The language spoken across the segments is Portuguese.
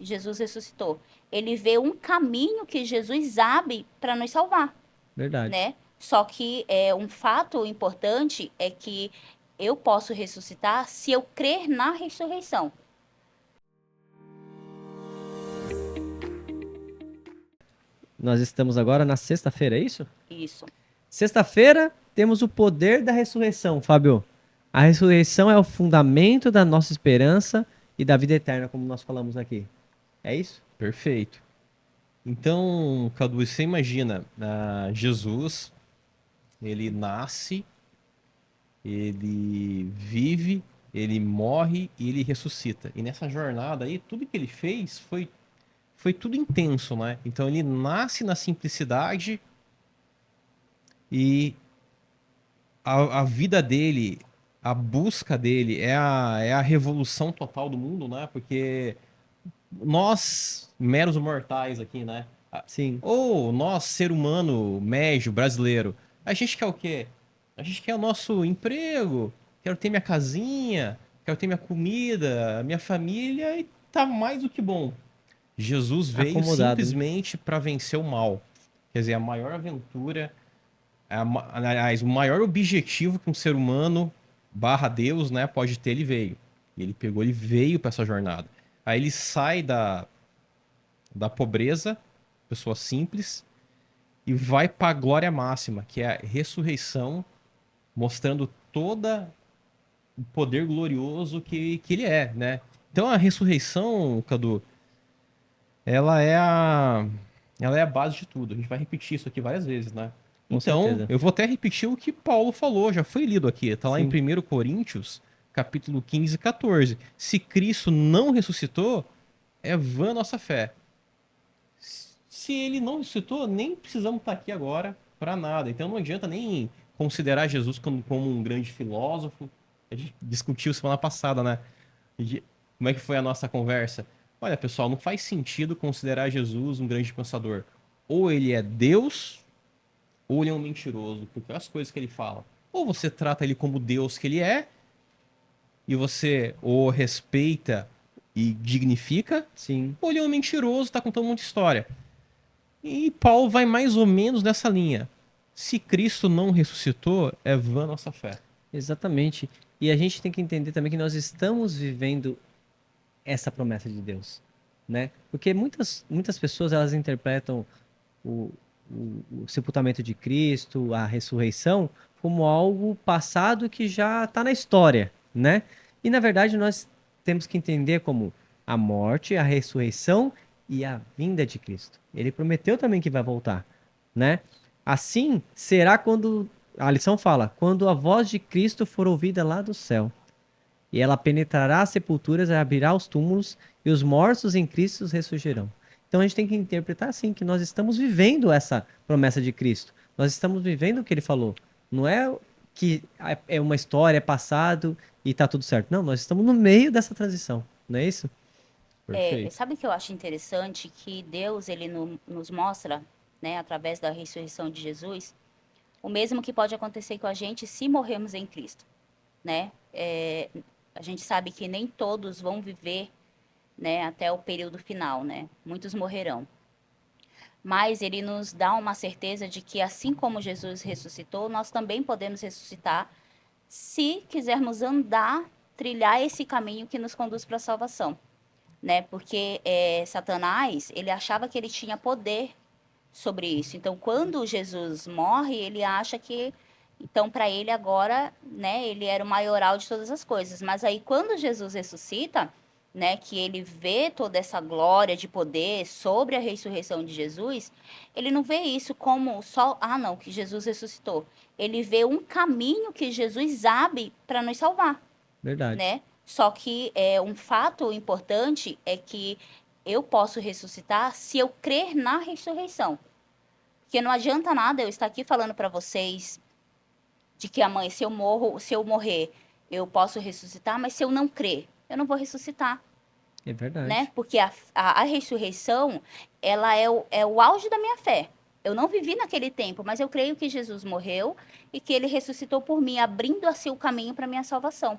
Jesus ressuscitou. Ele vê um caminho que Jesus abre para nos salvar, Verdade. né? Só que um fato importante é que eu posso ressuscitar se eu crer na ressurreição. Nós estamos agora na sexta-feira, é isso? Isso. Sexta-feira temos o poder da ressurreição, Fábio. A ressurreição é o fundamento da nossa esperança e da vida eterna, como nós falamos aqui. É isso? Perfeito. Então, Cadu, você imagina, Jesus, ele nasce, ele vive, ele morre e ele ressuscita. E nessa jornada aí, tudo que ele fez foi tudo intenso, né? Então ele nasce na simplicidade e a vida dele, a busca dele é a revolução total do mundo, né? Porque nós, meros mortais aqui, né? Sim. Ou nós, ser humano médio, brasileiro, a gente quer o quê? A gente quer o nosso emprego, quero ter minha casinha, quero ter minha comida, minha família e tá mais do que bom. Jesus veio Acomodado, né? simplesmente para vencer o mal. Quer dizer, a maior aventura, aliás, o maior objetivo que um ser humano barra Deus, né, pode ter, ele veio. E ele pegou, ele veio para essa jornada. Aí ele sai da pobreza, pessoa simples, e vai para a glória máxima, que é a ressurreição, mostrando toda o poder glorioso que ele é, né? Então a ressurreição, Cadu, ela é a ela é a base de tudo. A gente vai repetir isso aqui várias vezes, né? Com Então, certeza. eu vou até repetir o que Paulo falou, já foi lido aqui, tá lá em Sim. 1 Coríntios, capítulo 15 e 14. Se Cristo não ressuscitou, é vã a nossa fé. Se ele não ressuscitou, nem precisamos estar aqui agora para nada. Então não adianta nem considerar Jesus como um grande filósofo. A gente discutiu semana passada, né? Como é que foi a nossa conversa? Olha, pessoal, não faz sentido considerar Jesus um grande pensador. Ou ele é Deus, ou ele é um mentiroso, porque as coisas que ele fala. Ou você trata ele como Deus que ele é, e você o respeita e dignifica, Sim. ou ele é um mentiroso, tá contando muita história. E Paulo vai mais ou menos nessa linha. Se Cristo não ressuscitou, é vã nossa fé. Exatamente. E a gente tem que entender também que nós estamos vivendo essa promessa de Deus, né? Porque muitas pessoas elas interpretam o, o sepultamento de Cristo, a ressurreição, como algo passado que já está na história, né? E na verdade nós temos que entender como a morte, a ressurreição e a vinda de Cristo. Ele prometeu também que vai voltar, né? Assim será quando a lição fala, quando a voz de Cristo for ouvida lá do céu. E ela penetrará as sepulturas, abrirá os túmulos, e os mortos em Cristo ressurgirão. Então a gente tem que interpretar assim, que nós estamos vivendo essa promessa de Cristo. Nós estamos vivendo o que ele falou. Não é que é uma história, é passado e está tudo certo. Não, nós estamos no meio dessa transição. Não é isso? Perfeito. Sabe o que eu acho interessante? Que Deus, ele nos mostra, né, através da ressurreição de Jesus, o mesmo que pode acontecer com a gente se morrermos em Cristo, né? A gente sabe que nem todos vão viver, né, até o período final, né? Muitos morrerão. Mas ele nos dá uma certeza de que assim como Jesus ressuscitou, nós também podemos ressuscitar se quisermos andar, trilhar esse caminho que nos conduz para a salvação, né? Porque Satanás, ele achava que ele tinha poder sobre isso. Então, quando Jesus morre, ele acha que, então, para ele agora, né, ele era o maioral de todas as coisas. Mas aí, quando Jesus ressuscita, né, que ele vê toda essa glória de poder sobre a ressurreição de Jesus, ele não vê isso como só, ah, não, que Jesus ressuscitou. Ele vê um caminho que Jesus abre para nos salvar, Verdade. né? Só que um fato importante é que eu posso ressuscitar se eu crer na ressurreição. Porque não adianta nada eu estar aqui falando para vocês de que amanhã, se eu morrer, eu posso ressuscitar, mas se eu não crer, eu não vou ressuscitar, É né? verdade. Porque a ressurreição, ela é o auge da minha fé. Eu não vivi naquele tempo, mas eu creio que Jesus morreu e que ele ressuscitou por mim, abrindo assim o caminho para minha salvação.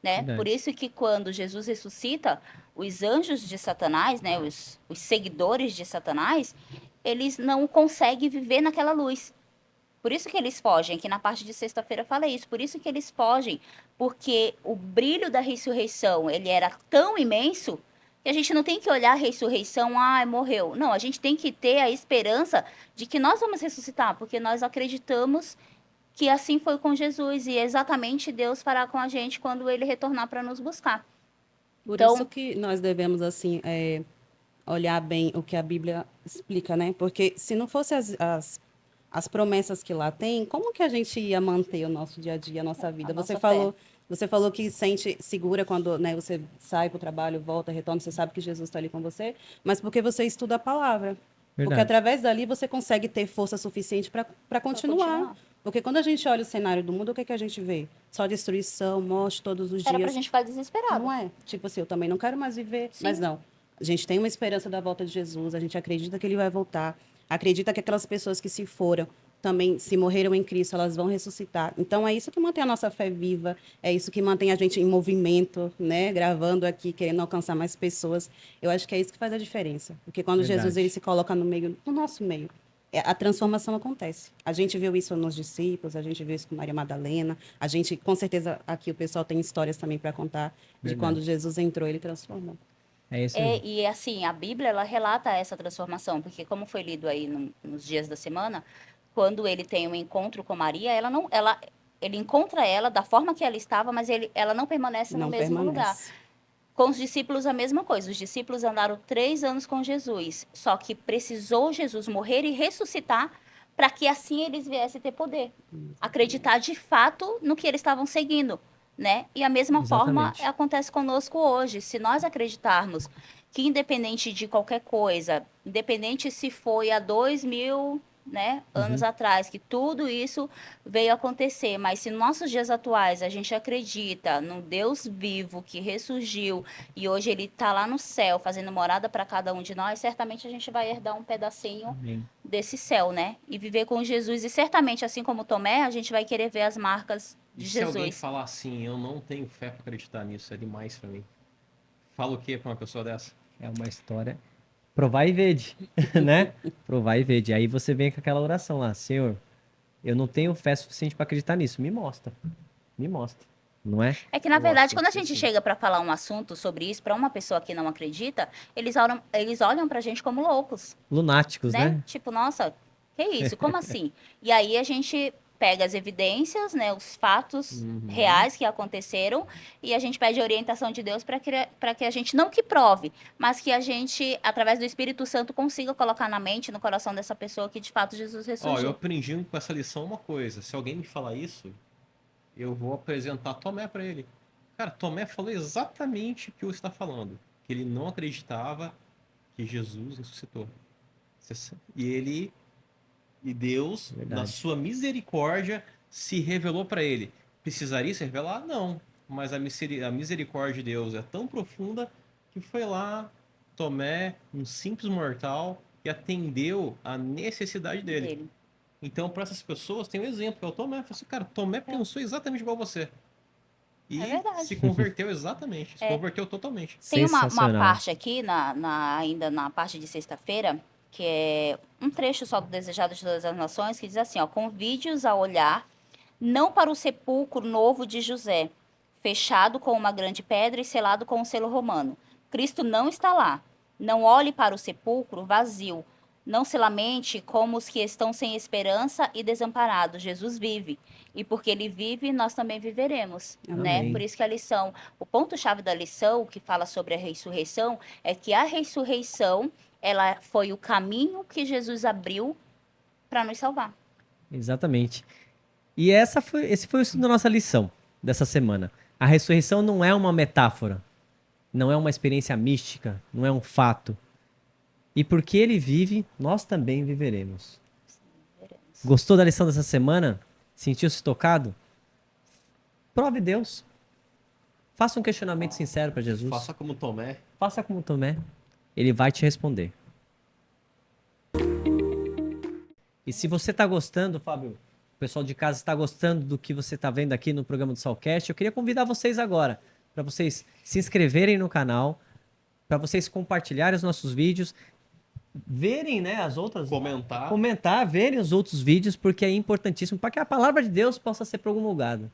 né? Verdade. Por isso que quando Jesus ressuscita, os anjos de Satanás, né, os seguidores de Satanás, eles não conseguem viver naquela luz. Por isso que eles fogem, que na parte de sexta-feira fala isso. Por isso que eles fogem, porque o brilho da ressurreição, ele era tão imenso que a gente não tem que olhar a ressurreição, ah, morreu. Não, a gente tem que ter a esperança de que nós vamos ressuscitar, porque nós acreditamos que assim foi com Jesus e exatamente Deus fará com a gente quando ele retornar para nos buscar. Por isso Então, que nós devemos, assim, olhar bem o que a Bíblia explica, né? Porque se não fosse as promessas que lá tem, como que a gente ia manter o nosso dia a dia, a nossa vida? nossa Você falou que sente segura quando, né, você sai para o trabalho, volta, retorna, você sabe que Jesus está ali com você, mas porque você estuda a palavra. Porque Verdade. através dali você consegue ter força suficiente para continuar. Porque quando a gente olha o cenário do mundo, o que, que a gente vê? Só destruição, morte todos os era pra dias. gente ficar desesperado. Não é? Tipo assim, eu também não quero mais viver. Sim. Mas não. A gente tem uma esperança da volta de Jesus, a gente acredita que ele vai voltar, acredita que aquelas pessoas que se foram, também se morreram em Cristo, elas vão ressuscitar. Então é isso que mantém a nossa fé viva, é isso que mantém a gente em movimento, né? Gravando aqui, querendo alcançar mais pessoas. Eu acho que é isso que faz a diferença. Porque quando Verdade. Jesus ele se coloca no meio, no nosso meio, a transformação acontece. A gente viu isso nos discípulos, a gente viu isso com Maria Madalena, a gente, com certeza, aqui o pessoal tem histórias também para contar de Verdade. quando Jesus entrou, ele transformou. É isso aí. E assim, a Bíblia, ela relata essa transformação, porque como foi lido aí nos dias da semana, quando ele tem um encontro com Maria, ele encontra ela da forma que ela estava, mas ela não permanece no Não mesmo lugar. permanece. Com os discípulos, a mesma coisa. Os discípulos andaram 3 anos com Jesus, só que precisou Jesus morrer e ressuscitar para que assim eles viessem ter poder. Acreditar de fato no que eles estavam seguindo, né? E a mesma forma Exatamente. acontece conosco hoje. Se nós acreditarmos que independente de qualquer coisa, independente se foi há 2000, né, anos atrás, que tudo isso veio acontecer, mas se nos nossos dias atuais a gente acredita no Deus vivo que ressurgiu e hoje ele está lá no céu fazendo morada para cada um de nós, certamente a gente vai herdar um pedacinho Amém. desse céu, né? E viver com Jesus. E certamente, assim como Tomé, a gente vai querer ver as marcas E de se alguém Jesus. falar assim, eu não tenho fé pra acreditar nisso, é demais pra mim. Fala o que pra uma pessoa dessa? É uma história. Provar e vede, né? Provar e vede. Aí você vem com aquela oração lá, Senhor, eu não tenho fé suficiente para acreditar nisso. Me mostra. Me mostra. Não é? É que, na Eu verdade, acho quando a que gente sim. chega para falar um assunto sobre isso, para uma pessoa que não acredita, eles olham pra gente como loucos, Lunáticos, né? né? Tipo, nossa, que isso? Como assim? E aí a gente pega as evidências, né, os fatos Uhum. reais que aconteceram e a gente pede a orientação de Deus para que a gente não que prove, mas que a gente, através do Espírito Santo, consiga colocar na mente, no coração dessa pessoa que de fato Jesus Ó, eu ressurgiu. aprendi com essa lição uma coisa. Se alguém me falar isso, eu vou apresentar Tomé pra ele. Cara, Tomé falou exatamente o que você está falando. Que ele não acreditava que Jesus ressuscitou. E Deus, na Verdade. sua misericórdia, se revelou para ele. Precisaria se revelar? Não. Mas a misericórdia de Deus é tão profunda que foi lá, Tomé, um simples mortal, que atendeu a necessidade dele. Então, para essas pessoas, tem um exemplo, que é o Tomé. Fala assim, cara, Tomé pensou exatamente igual você. E É verdade. se converteu exatamente. Se É. converteu totalmente. Tem uma Sensacional. parte aqui, ainda na parte de sexta-feira, que é um trecho só do Desejado de Todas as Nações, que diz assim, ó, convide-os a olhar, não para o sepulcro novo de José, fechado com uma grande pedra e selado com um selo romano. Cristo não está lá. Não olhe para o sepulcro vazio. Não se lamente como os que estão sem esperança e desamparados. Jesus vive. E porque ele vive, nós também viveremos, né? Amém. Por isso que a lição, o ponto-chave da lição, que fala sobre a ressurreição, é que a ressurreição, ela foi o caminho que Jesus abriu para nos salvar. Exatamente. E esse foi o estudo da nossa lição dessa semana. A ressurreição não é uma metáfora, não é uma experiência mística, não é um fato. E porque ele vive, nós também viveremos. Gostou da lição dessa semana? Sentiu-se tocado? Prove Deus. Faça um questionamento sincero para Jesus. Faça como Tomé. Faça como Tomé. Ele vai te responder. E se você está gostando, Fábio, o pessoal de casa está gostando do que você está vendo aqui no programa do Solcast, eu queria convidar vocês agora para vocês se inscreverem no canal, para vocês compartilharem os nossos vídeos, verem, né, as outras, Comentar. comentar, verem os outros vídeos, porque é importantíssimo para que a palavra de Deus possa ser promulgada.